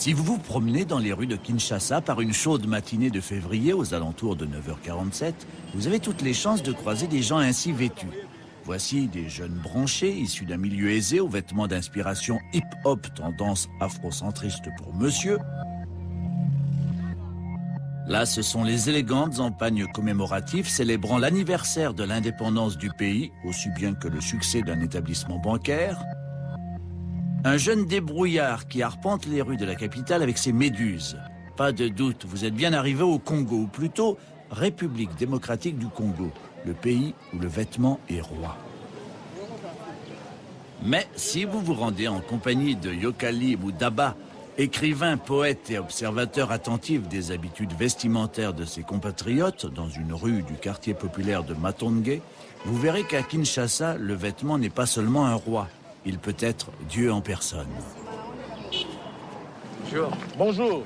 Si vous vous promenez dans les rues de Kinshasa par une chaude matinée de février aux alentours de 9h47, vous avez toutes les chances de croiser des gens ainsi vêtus. Voici des jeunes branchés issus d'un milieu aisé aux vêtements d'inspiration hip-hop tendance afrocentriste pour monsieur. Là, ce sont les élégantes empagnes commémoratives célébrant l'anniversaire de l'indépendance du pays, aussi bien que le succès d'un établissement bancaire. Un jeune débrouillard qui arpente les rues de la capitale avec ses méduses. Pas de doute, vous êtes bien arrivé au Congo, ou plutôt République démocratique du Congo, le pays où le vêtement est roi. Mais si vous vous rendez en compagnie de Yokali Moudaba, écrivain, poète et observateur attentif des habitudes vestimentaires de ses compatriotes dans une rue du quartier populaire de Matonge, vous verrez qu'à Kinshasa, le vêtement n'est pas seulement un roi. Il peut être Dieu en personne. Bonjour. Bonjour.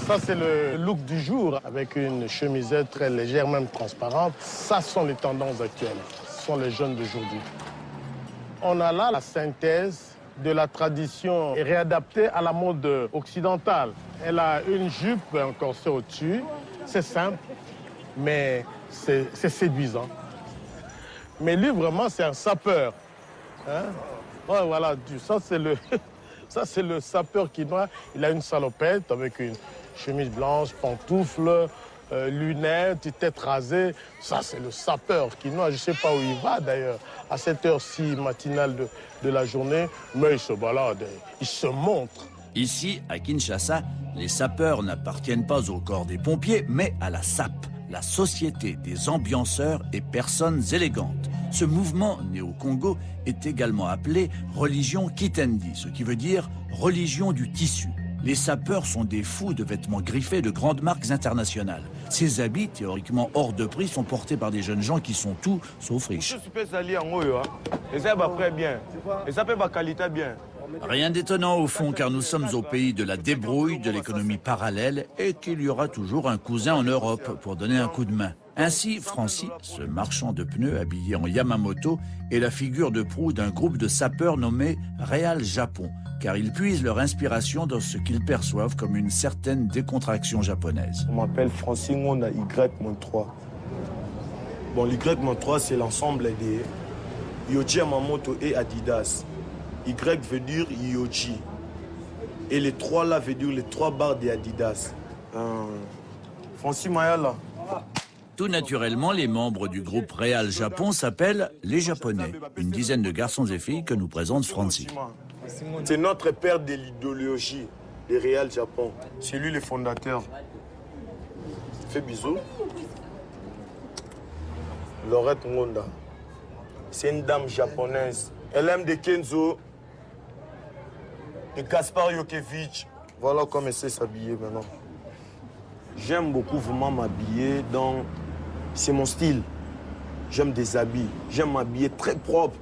Ça, c'est le look du jour, avec une chemisette très légère, même transparente. Ça sont les tendances actuelles. Ce sont les jeunes d'aujourd'hui. On a là la synthèse de la tradition réadaptée à la mode occidentale. Elle a une jupe, un corset au-dessus. C'est simple, mais c'est séduisant. Mais lui, vraiment, c'est un sapeur. Hein? Ouais, voilà, ça c'est le sapeur quinois. Il a une salopette avec une chemise blanche, pantoufles, lunettes, tête rasée. Ça c'est le sapeur quinois. Je ne sais pas où il va d'ailleurs, à cette heure-ci matinale de la journée, mais il se balade, il se montre. Ici, à Kinshasa, les sapeurs n'appartiennent pas au corps des pompiers, mais à la SAP, la Société des ambianceurs et personnes élégantes. Ce mouvement né au Congo est également appelé religion Kitendi, ce qui veut dire religion du tissu. Les sapeurs sont des fous de vêtements griffés de grandes marques internationales. Ces habits, théoriquement hors de prix, sont portés par des jeunes gens qui sont tout sauf riches. Rien d'étonnant au fond, car nous sommes au pays de la débrouille, de l'économie parallèle, et qu'il y aura toujours un cousin en Europe pour donner un coup de main. Ainsi, Francis, ce marchand de pneus habillé en Yamamoto, est la figure de proue d'un groupe de sapeurs nommé Real Japon, car ils puisent leur inspiration dans ce qu'ils perçoivent comme une certaine décontraction japonaise. On m'appelle Francis Ngonda Y-3. Bon, l'Y-3, c'est l'ensemble des Yohji Yamamoto et Adidas. Y veut dire Yohji. Et les trois là veut dire les trois barres des Adidas. Francis Mayala. Tout naturellement, les membres du groupe Real Japon s'appellent les Japonais. Une dizaine de garçons et filles que nous présente Francis. C'est notre père de l'idéologie, le Real Japon. C'est lui le fondateur. Fais bisous. Laurette Ngonda. C'est une dame japonaise. Elle aime de Kenzo, de Gaspar Yokevich. Voilà comment elle sait s'habiller maintenant. J'aime beaucoup vraiment m'habiller dans... C'est mon style. J'aime des habits. J'aime m'habiller très propre.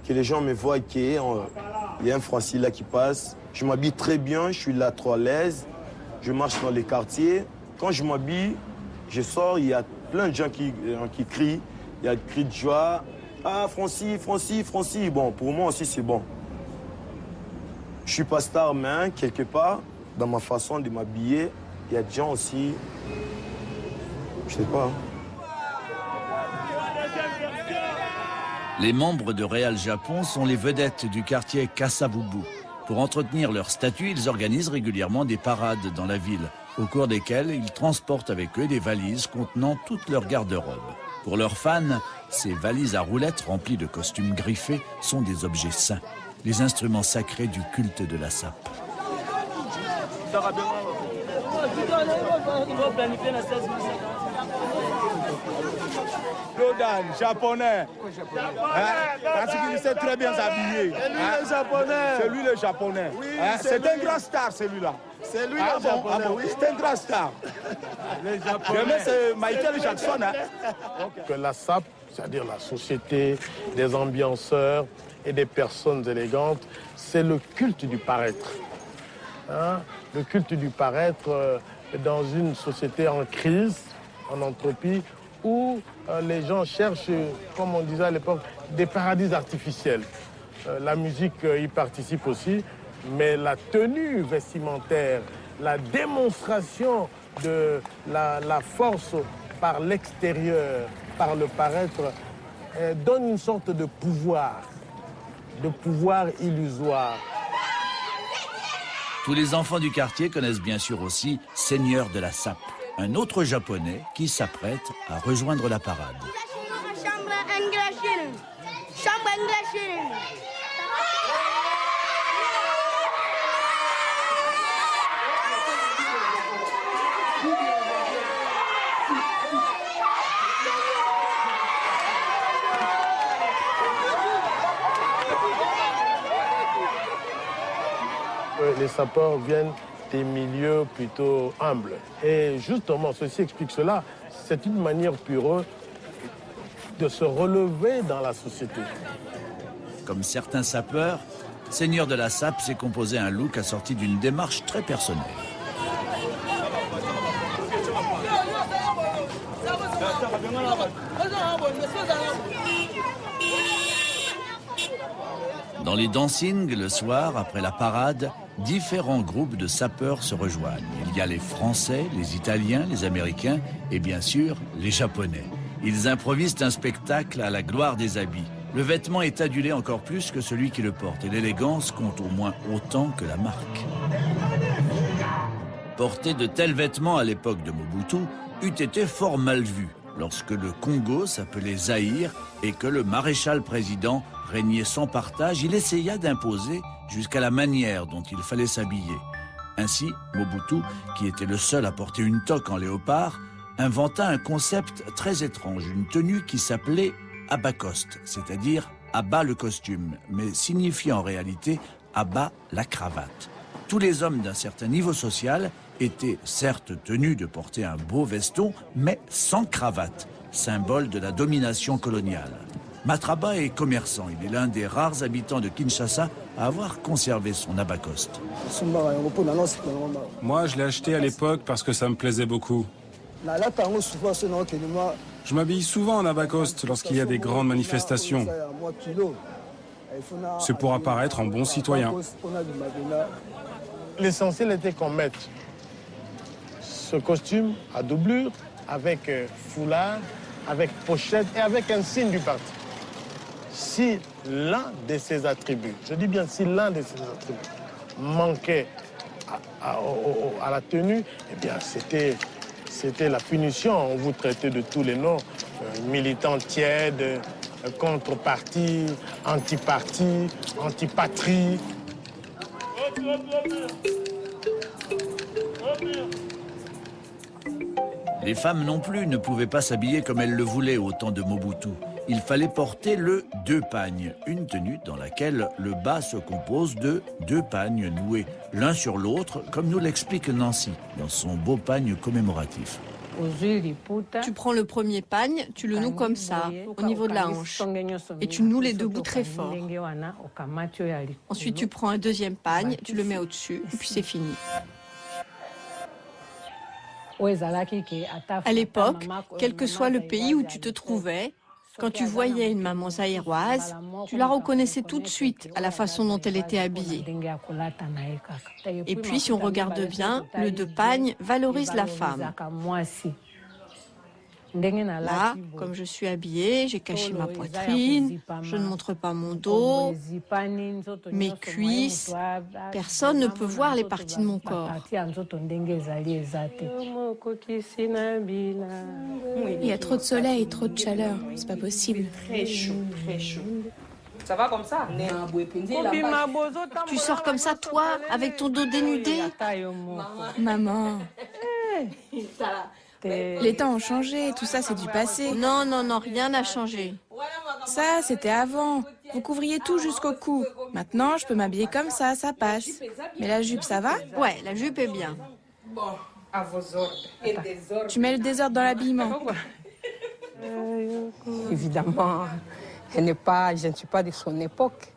Que les gens me voient qu'il y a un Francis là qui passe. Je m'habille très bien, je suis là trop à l'aise. Je marche dans les quartiers. Quand je m'habille, je sors, il y a plein de gens qui crient. Il y a des cris de joie. Ah, Francis, Francis, Francis. Bon, pour moi aussi, c'est bon. Je suis pas star, mais quelque part, dans ma façon de m'habiller, il y a des gens aussi, je sais pas. Les membres de Real Japon sont les vedettes du quartier Kasavubu. Pour entretenir leur statut, ils organisent régulièrement des parades dans la ville, au cours desquelles ils transportent avec eux des valises contenant toute leur garde-robe. Pour leurs fans, ces valises à roulettes remplies de costumes griffés sont des objets saints, les instruments sacrés du culte de la SAP. Lodan, japonais. Parce qu'il sait très bien s'habiller. C'est lui le japonais. C'est un grand star, celui-là. C'est lui le japonais, oui. C'est un grand star. C'est Michael Jackson. Que la SAP, c'est-à-dire la Société des ambianceurs et des personnes élégantes, c'est le culte du paraître. Hein? Le culte du paraître dans une société en crise, en entropie, où les gens cherchent, comme on disait à l'époque, des paradis artificiels. La musique y participe aussi, Mais la tenue vestimentaire, la démonstration de la force par l'extérieur, par le paraître, donne une sorte de pouvoir illusoire. Tous les enfants du quartier connaissent bien sûr aussi Seigneur de la Sape, un autre japonais qui s'apprête à rejoindre la parade. Les sapeurs viennent des milieux plutôt humbles. Et justement, ceci explique cela. C'est une manière pour eux de se relever dans la société. Comme certains sapeurs, Seigneur de la Sape s'est composé un look assorti d'une démarche très personnelle. Dans les dancings, le soir, après la parade, différents groupes de sapeurs se rejoignent. Il y a les Français, les Italiens, les Américains et bien sûr les Japonais. Ils improvisent un spectacle à la gloire des habits. Le vêtement est adulé encore plus que celui qui le porte et l'élégance compte au moins autant que la marque. Porter de tels vêtements à l'époque de Mobutu eût été fort mal vu lorsque le Congo s'appelait Zaïre et que le maréchal président régnait sans partage. Il essaya d'imposer jusqu'à la manière dont il fallait s'habiller. Ainsi, Mobutu, qui était le seul à porter une toque en léopard, inventa un concept très étrange, une tenue qui s'appelait abacoste, c'est-à-dire abat le costume, mais signifie en réalité abat la cravate. Tous les hommes d'un certain niveau social étaient certes tenus de porter un beau veston, mais sans cravate, symbole de la domination coloniale. Matraba est commerçant. Il est l'un des rares habitants de Kinshasa à avoir conservé son abacoste. Moi, je l'ai acheté à l'époque parce que ça me plaisait beaucoup. Je m'habille souvent en abacoste lorsqu'il y a des grandes manifestations. C'est pour apparaître en bon citoyen. L'essentiel était qu'on mette ce costume à doublure, avec foulard, avec pochette et avec un signe du parti. Si l'un de ces attributs, je dis bien si l'un de ces attributs manquait à la tenue, eh bien c'était la punition. On vous traitait de tous les noms, militants tièdes, contre-parti, anti-parti, anti-patrie. Les femmes non plus ne pouvaient pas s'habiller comme elles le voulaient au temps de Mobutu. Il fallait porter le deux pagnes, une tenue dans laquelle le bas se compose de deux pagnes noués l'un sur l'autre, comme nous l'explique Nancy dans son beau pagne commémoratif. Tu prends le premier pagne, tu le noues comme ça, au niveau de la hanche, et tu noues les deux bouts très fort. Ensuite, tu prends un deuxième pagne, tu le mets au-dessus, et puis c'est fini. À l'époque, quel que soit le pays où tu te trouvais, quand tu voyais une maman zaïroise, tu la reconnaissais tout de suite à la façon dont elle était habillée. Et puis, si on regarde bien, le deux pagnes valorise la femme. Là, comme je suis habillée, j'ai caché ma poitrine, je ne montre pas mon dos, mes cuisses. Personne ne peut voir les parties de mon corps. Il y a trop de soleil et trop de chaleur, c'est pas possible. Très chaud, très chaud. Ça va comme ça? Tu sors comme ça, toi, avec ton dos dénudé? Maman, les temps ont changé, tout ça c'est du passé. Non, non, non, rien n'a changé. Ça, c'était avant. Vous couvriez tout jusqu'au cou. Maintenant, je peux m'habiller comme ça passe. Mais la jupe, ça va? Ouais, la jupe est bien. À vos ordres. Tu mets le désordre dans l'habillement. Évidemment, je ne suis pas de son époque.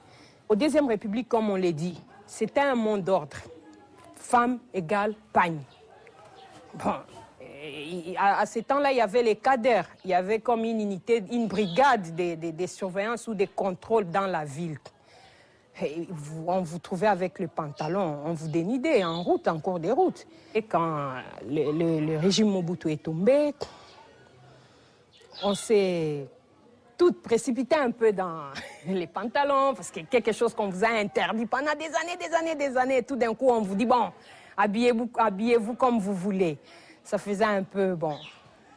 Au Deuxième République, comme on l'a dit, c'était un monde d'ordre. Femme égale pagne. Bon, à ce temps-là, il y avait les cadres. Il y avait comme une unité, une brigade de surveillance ou de contrôle dans la ville. On vous trouvait avec le pantalon, on vous dénidait en route, en cours de route. Et quand le régime Mobutu est tombé, on s'est toutes précipité un peu dans les pantalons, parce que quelque chose qu'on vous a interdit pendant des années. Tout d'un coup, on vous dit, bon, habillez-vous comme vous voulez. Ça faisait un peu, bon,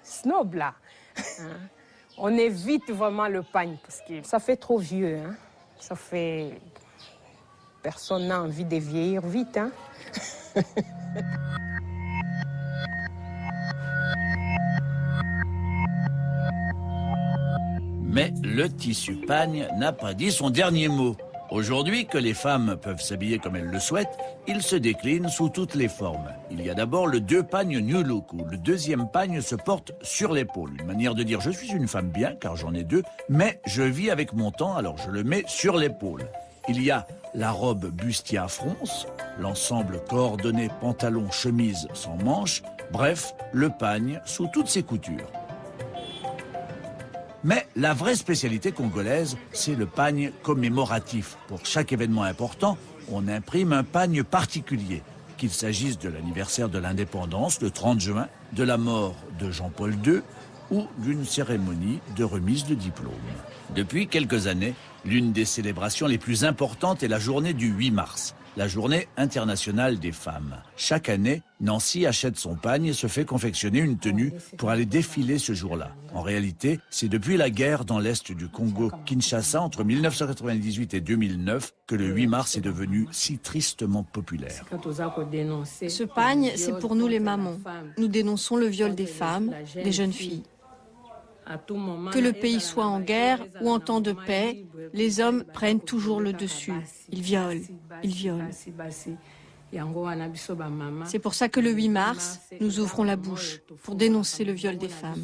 snob là. Hein? On évite vraiment le pagne, parce que ça fait trop vieux. Hein? Ça fait... Personne n'a envie de vieillir vite. Hein? Mais le tissu pagne n'a pas dit son dernier mot. Aujourd'hui, que les femmes peuvent s'habiller comme elles le souhaitent, il se décline sous toutes les formes. Il y a d'abord le deux-pagne New Look, où le deuxième pagne se porte sur l'épaule. Une manière de dire « je suis une femme bien, car j'en ai deux, mais je vis avec mon temps, alors je le mets sur l'épaule ». Il y a la robe bustier à fronce, l'ensemble coordonné pantalon, chemise sans manches, bref, le pagne sous toutes ses coutures. Mais la vraie spécialité congolaise, c'est le pagne commémoratif. Pour chaque événement important, on imprime un pagne particulier, qu'il s'agisse de l'anniversaire de l'indépendance, le 30 juin, de la mort de Jean-Paul II ou d'une cérémonie de remise de diplôme. Depuis quelques années, l'une des célébrations les plus importantes est la journée du 8 mars, la journée internationale des femmes. Chaque année, Nancy achète son pagne et se fait confectionner une tenue pour aller défiler ce jour-là. En réalité, c'est depuis la guerre dans l'est du Congo, Kinshasa, entre 1998 et 2009, que le 8 mars est devenu si tristement populaire. Ce pagne, c'est pour nous les mamans. Nous dénonçons le viol des femmes, des jeunes filles. Que le pays soit en guerre ou en temps de paix, les hommes prennent toujours le dessus. Ils violent, ils violent. C'est pour ça que le 8 mars, nous ouvrons la bouche pour dénoncer le viol des femmes.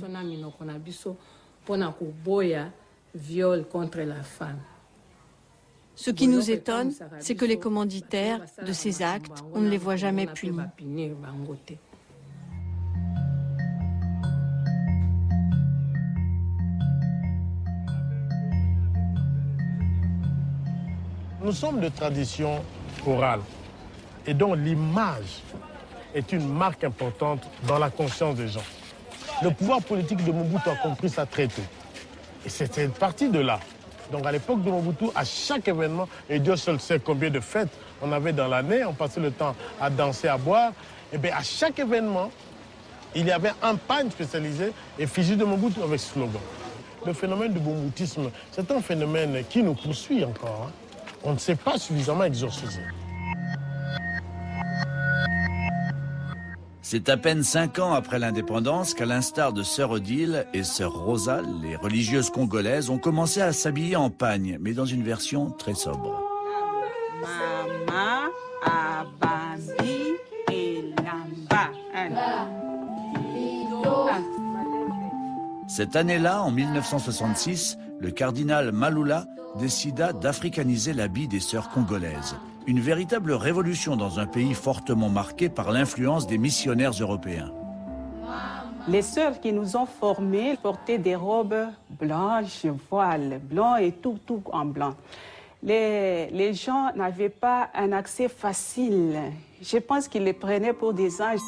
Ce qui nous étonne, c'est que les commanditaires de ces actes, on ne les voit jamais punis. Nous sommes de tradition orale et donc l'image est une marque importante dans la conscience des gens. Le pouvoir politique de Mobutu a compris ça très tôt. Et c'était parti de là. Donc à l'époque de Mobutu, à chaque événement, et Dieu seul sait combien de fêtes on avait dans l'année, on passait le temps à danser, à boire, et bien à chaque événement, il y avait un pagne spécialisé, effigie de Mobutu avec ce slogan. Le phénomène du mobutisme, c'est un phénomène qui nous poursuit encore. Hein. On ne s'est pas suffisamment exorcisé. C'est à peine 5 ans après l'indépendance qu'à l'instar de Sœur Odile et Sœur Rosa, les religieuses congolaises ont commencé à s'habiller en pagne, mais dans une version très sobre. Mama, Abambi et Lamba. Cette année-là, en 1966, le cardinal Malula décida d'africaniser l'habit des sœurs congolaises. Une véritable révolution dans un pays fortement marqué par l'influence des missionnaires européens. Les sœurs qui nous ont formés portaient des robes blanches, voiles blancs et tout en blanc. Les gens n'avaient pas un accès facile. Je pense qu'ils les prenaient pour des anges.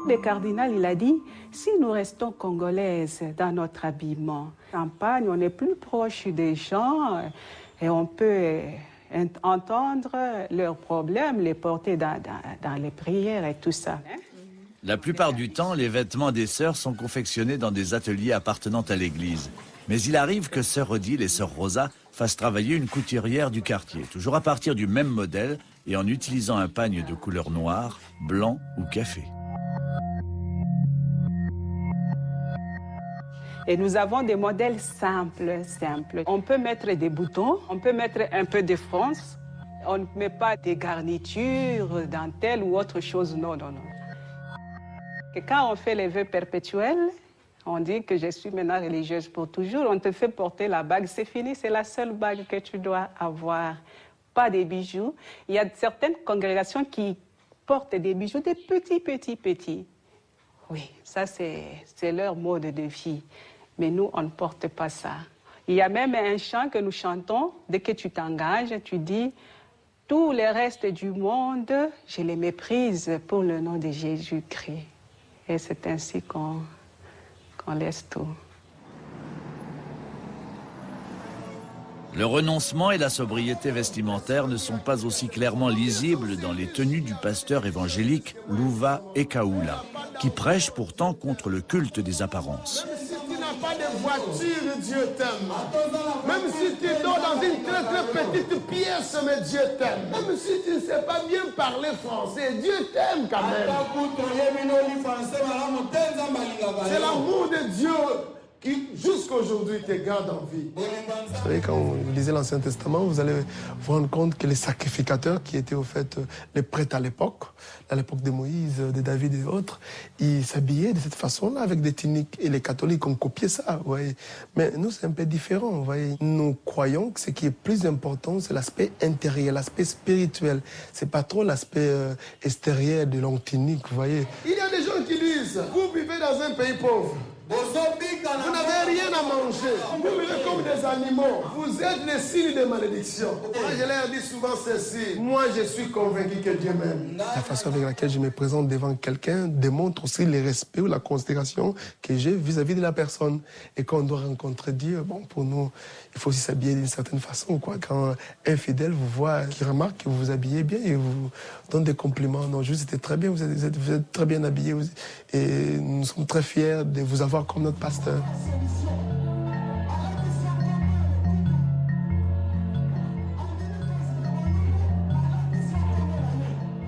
Le cardinal, il a dit, si nous restons congolaises dans notre habillement, en campagne, on est plus proche des gens et on peut entendre leurs problèmes, les porter dans les prières et tout ça. La plupart du temps, les vêtements des sœurs sont confectionnés dans des ateliers appartenant à l'église. Mais il arrive que Sœur Odile et Sœur Rosa fassent travailler une couturière du quartier, toujours à partir du même modèle et en utilisant un pagne de couleur noire, blanc ou café. Et nous avons des modèles simples. On peut mettre des boutons, on peut mettre un peu de fronce. On ne met pas des garnitures, dentelles ou autre chose, non. Et quand on fait les vœux perpétuels, on dit que je suis maintenant religieuse pour toujours. On te fait porter la bague, c'est fini, c'est la seule bague que tu dois avoir. Pas des bijoux. Il y a certaines congrégations qui portent des bijoux, des petits. Oui, ça c'est leur mode de vie. Mais nous, on ne porte pas ça. Il y a même un chant que nous chantons. Dès que tu t'engages, tu dis « Tous les restes du monde, je les méprise pour le nom de Jésus-Christ. » Et c'est ainsi qu'on laisse tout. Le renoncement et la sobriété vestimentaire ne sont pas aussi clairement lisibles dans les tenues du pasteur évangélique Louva Ekaula, qui prêche pourtant contre le culte des apparences. Même si tu n'as pas de voiture, Dieu t'aime. Même si tu dors dans une très très petite pièce, mais Dieu t'aime. Même si tu ne sais pas bien parler français, Dieu t'aime quand même. C'est l'amour de Dieu qui, jusqu'à aujourd'hui, te garde en vie. Vous savez, quand vous lisez l'Ancien Testament, vous allez vous rendre compte que les sacrificateurs, qui étaient au fait les prêtres à l'époque de Moïse, de David et autres, ils s'habillaient de cette façon-là, avec des tuniques. Et les catholiques ont copié ça, vous voyez. Mais nous, c'est un peu différent, vous voyez. Nous croyons que ce qui est plus important, c'est l'aspect intérieur, l'aspect spirituel. C'est pas trop l'aspect extérieur de longue tunique, vous voyez. Il y a des gens qui disent, vous vivez dans un pays pauvre. Vous n'avez rien à manger. Vous vivez comme des animaux. Vous êtes les signes de malédiction. Moi, je leur dis souvent ceci. Moi, je suis convaincu que Dieu m'aime. La façon avec laquelle je me présente devant quelqu'un démontre aussi le respect ou la considération que j'ai vis-à-vis de la personne. Et quand on doit rencontrer Dieu, bon, pour nous, il faut aussi s'habiller d'une certaine façon, quoi. Quand un fidèle vous voit, qui remarque que vous vous habillez bien et vous donne des compliments. Non, juste, c'était très bien, vous êtes très bien habillé. Et nous sommes très fiers de vous avoir comme notre pasteur.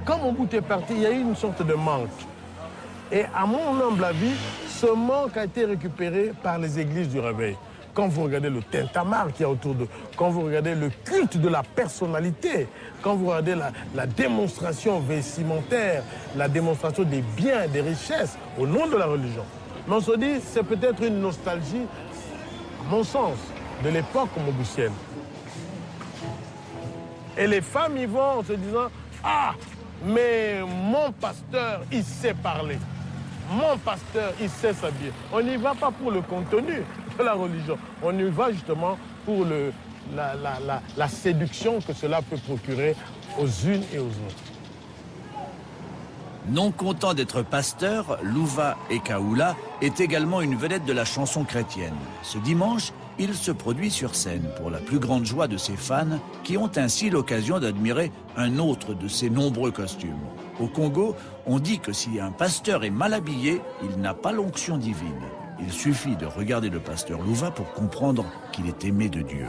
Quand Mobutu est parti, il y a eu une sorte de manque. Et à mon humble avis, ce manque a été récupéré par les églises du réveil. Quand vous regardez le tintamarre qu'il y a autour d'eux, quand vous regardez le culte de la personnalité, quand vous regardez la démonstration vestimentaire, la démonstration des biens, des richesses au nom de la religion. Mais on se dit, c'est peut-être une nostalgie, à mon sens, de l'époque mobutienne. Et les femmes y vont en se disant, ah, mais mon pasteur, il sait parler. Mon pasteur, il sait s'habiller. On n'y va pas pour le contenu de la religion. On y va justement pour la séduction que cela peut procurer aux unes et aux autres. Non content d'être pasteur, Louva Ekaula est également une vedette de la chanson chrétienne. Ce dimanche, il se produit sur scène pour la plus grande joie de ses fans qui ont ainsi l'occasion d'admirer un autre de ses nombreux costumes. Au Congo, on dit que si un pasteur est mal habillé, il n'a pas l'onction divine. Il suffit de regarder le pasteur Louva pour comprendre qu'il est aimé de Dieu.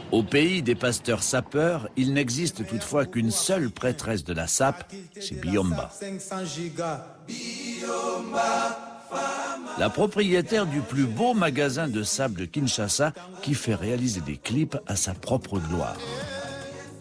Au pays des pasteurs sapeurs, il n'existe toutefois qu'une seule prêtresse de la sape, c'est Biomba. La propriétaire du plus beau magasin de sape de Kinshasa qui fait réaliser des clips à sa propre gloire.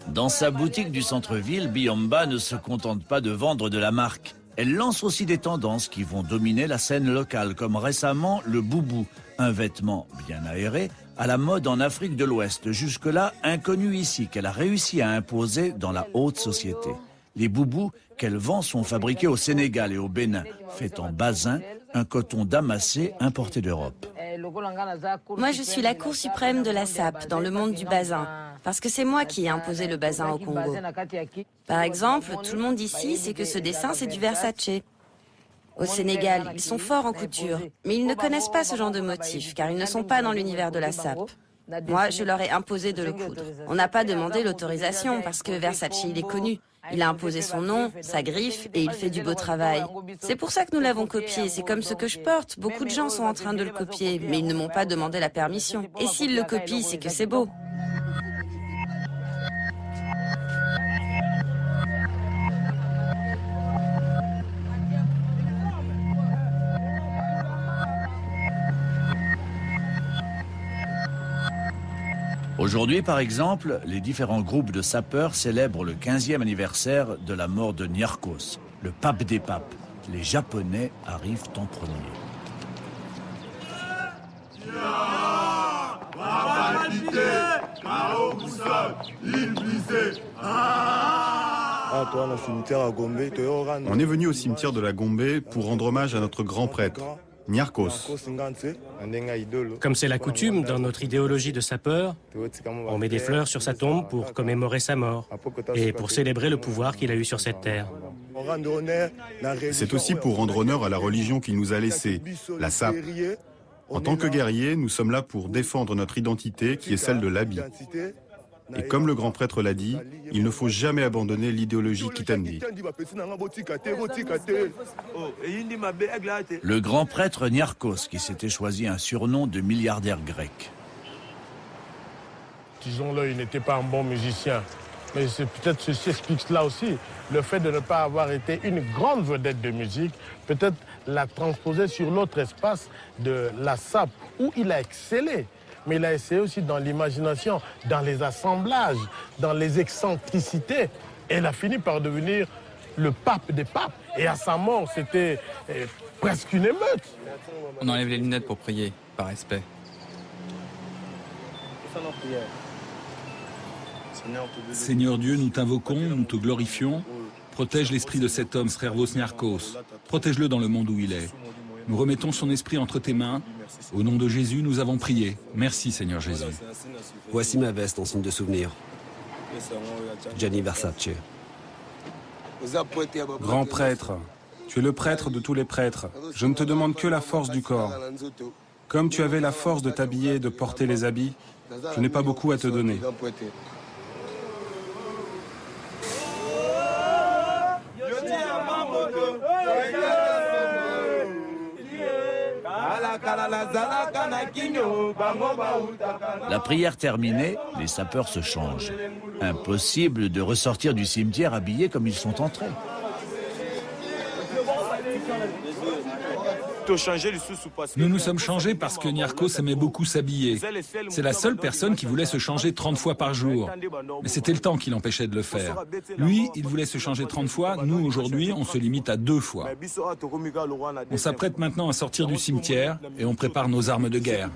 Dans sa boutique du centre-ville, Biomba ne se contente pas de vendre de la marque. Elle lance aussi des tendances qui vont dominer la scène locale, comme récemment le boubou, un vêtement bien aéré, à la mode en Afrique de l'Ouest, jusque-là inconnu ici, qu'elle a réussi à imposer dans la haute société. Les boubous qu'elle vend sont fabriqués au Sénégal et au Bénin, faits en basin, un coton damassé importé d'Europe. Moi, je suis la cour suprême de la sape dans le monde du basin, parce que c'est moi qui ai imposé le basin au Congo. Par exemple, tout le monde ici sait que ce dessin, c'est du Versace. Au Sénégal, ils sont forts en couture, mais ils ne connaissent pas ce genre de motif, car ils ne sont pas dans l'univers de la sape. Moi, je leur ai imposé de le coudre. On n'a pas demandé l'autorisation, parce que Versace, il est connu. Il a imposé son nom, sa griffe, et il fait du beau travail. C'est pour ça que nous l'avons copié, c'est comme ce que je porte. Beaucoup de gens sont en train de le copier, mais ils ne m'ont pas demandé la permission. Et s'ils le copient, c'est que c'est beau. Aujourd'hui, par exemple, les différents groupes de sapeurs célèbrent le 15e anniversaire de la mort de Niarchos, le pape des papes. Les Japonais arrivent en premier. On est venu au cimetière de la Gombe pour rendre hommage à notre grand prêtre, Niarchos. Comme c'est la coutume dans notre idéologie de sapeur, on met des fleurs sur sa tombe pour commémorer sa mort et pour célébrer le pouvoir qu'il a eu sur cette terre. C'est aussi pour rendre honneur à la religion qu'il nous a laissée, la SAP. En tant que guerriers, nous sommes là pour défendre notre identité qui est celle de l'habit. Et comme le grand prêtre l'a dit, il ne faut jamais abandonner l'idéologie Kitandi. Le grand prêtre Niarchos, qui s'était choisi un surnom de milliardaire grec. Disons-le, il n'était pas un bon musicien. Mais c'est peut-être ceci explique cela aussi. Le fait de ne pas avoir été une grande vedette de musique, peut-être l'a transposé sur l'autre espace de la SAP, où il a excellé. Mais il a essayé aussi dans l'imagination, dans les assemblages, dans les excentricités. Et il a fini par devenir le pape des papes. Et à sa mort, c'était presque une émeute. On enlève les lunettes pour prier, par respect. Seigneur Dieu, nous t'invoquons, nous te glorifions. Protège l'esprit de cet homme, Srervos Niarchos. Protège-le dans le monde où il est. Nous remettons son esprit entre tes mains. Au nom de Jésus, nous avons prié. Merci, Seigneur Jésus. Voici ma veste en signe de souvenir. Gianni Versace. Grand prêtre, tu es le prêtre de tous les prêtres. Je ne te demande que la force du corps. Comme tu avais la force de t'habiller et de porter les habits, je n'ai pas beaucoup à te donner. La prière terminée, les sapeurs se changent. Impossible de ressortir du cimetière habillés comme ils sont entrés. Nous nous sommes changés parce que Niarchos aimait beaucoup s'habiller. C'est la seule personne qui voulait se changer 30 fois par jour. Mais c'était le temps qui l'empêchait de le faire. Lui, il voulait se changer 30 fois. Nous, aujourd'hui, on se limite à 2 fois. On s'apprête maintenant à sortir du cimetière et on prépare nos armes de guerre.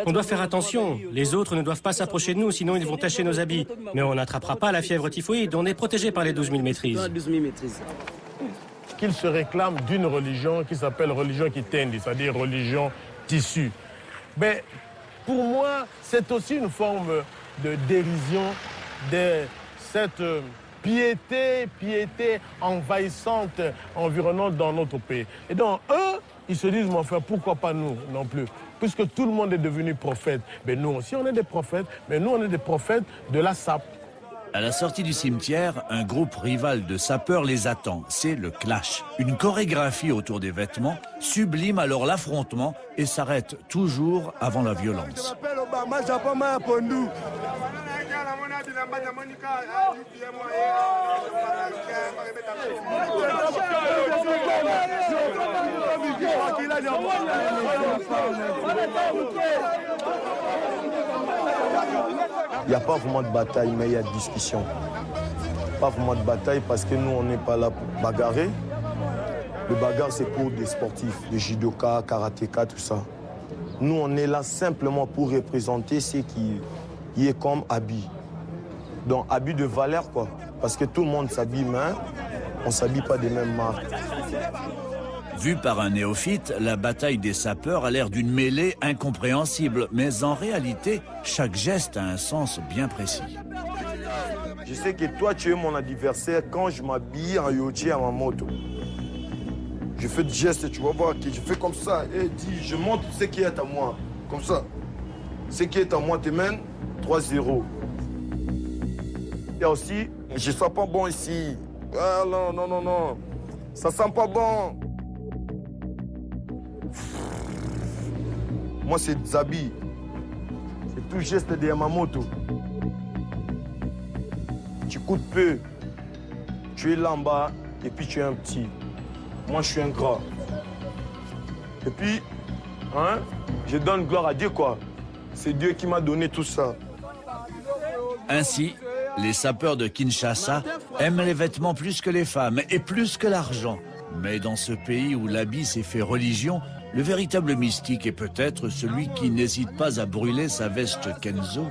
On doit faire attention. Les autres ne doivent pas s'approcher de nous, sinon ils vont tacher nos habits. Mais on n'attrapera pas la fièvre typhoïde. On est protégé par les 12 000 maîtrises. Qu'il se réclame d'une religion qui s'appelle religion Kitendi, c'est-à-dire religion tissue. Mais pour moi, c'est aussi une forme de dérision de cette piété envahissante, environnante dans notre pays. Et donc, eux, ils se disent, mais enfin, pourquoi pas nous non plus? Puisque tout le monde est devenu prophète. Mais nous aussi, on est des prophètes, mais nous, on est des prophètes de la SAP. À la sortie du cimetière, un groupe rival de sapeurs les attend. C'est le clash. Une chorégraphie autour des vêtements sublime alors l'affrontement et s'arrête toujours avant la violence. Il n'y a pas vraiment de bataille, mais il y a discussion. Pas vraiment de bataille parce que nous, on n'est pas là pour bagarrer. Le bagarre, c'est pour des sportifs, des judokas, karatékas, tout ça. Nous, on est là simplement pour représenter ce qui est comme habit. Donc, habit de valeur, quoi. Parce que tout le monde s'habille, mais on ne s'habille pas des mêmes marques. Vue par un néophyte, la bataille des sapeurs a l'air d'une mêlée incompréhensible. Mais en réalité, chaque geste a un sens bien précis. Je sais que toi, tu es mon adversaire quand je m'habille en yoji à ma moto. Je fais des gestes, tu vas voir, que je fais comme ça. Et dis, je montre ce qui est à moi. Comme ça. Ce qui est à moi te mène 3-0. Il y a aussi, je ne sens pas bon ici. Ah non. Ça sent pas bon. Moi, c'est des habits. C'est tout geste de Yamamoto. Tu coûtes peu. Tu es là en bas et puis tu es un petit. Moi, je suis un gras. Et puis, je donne gloire à Dieu, quoi. C'est Dieu qui m'a donné tout ça. Ainsi, les sapeurs de Kinshasa aiment les vêtements plus que les femmes et plus que l'argent. Mais dans ce pays où l'habit s'est fait religion, le véritable mystique est peut-être celui qui n'hésite pas à brûler sa veste Kenzo.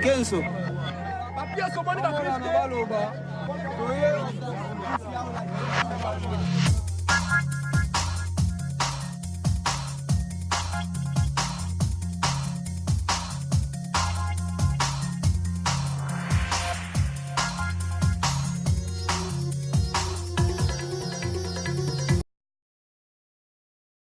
Kenzo, Yes,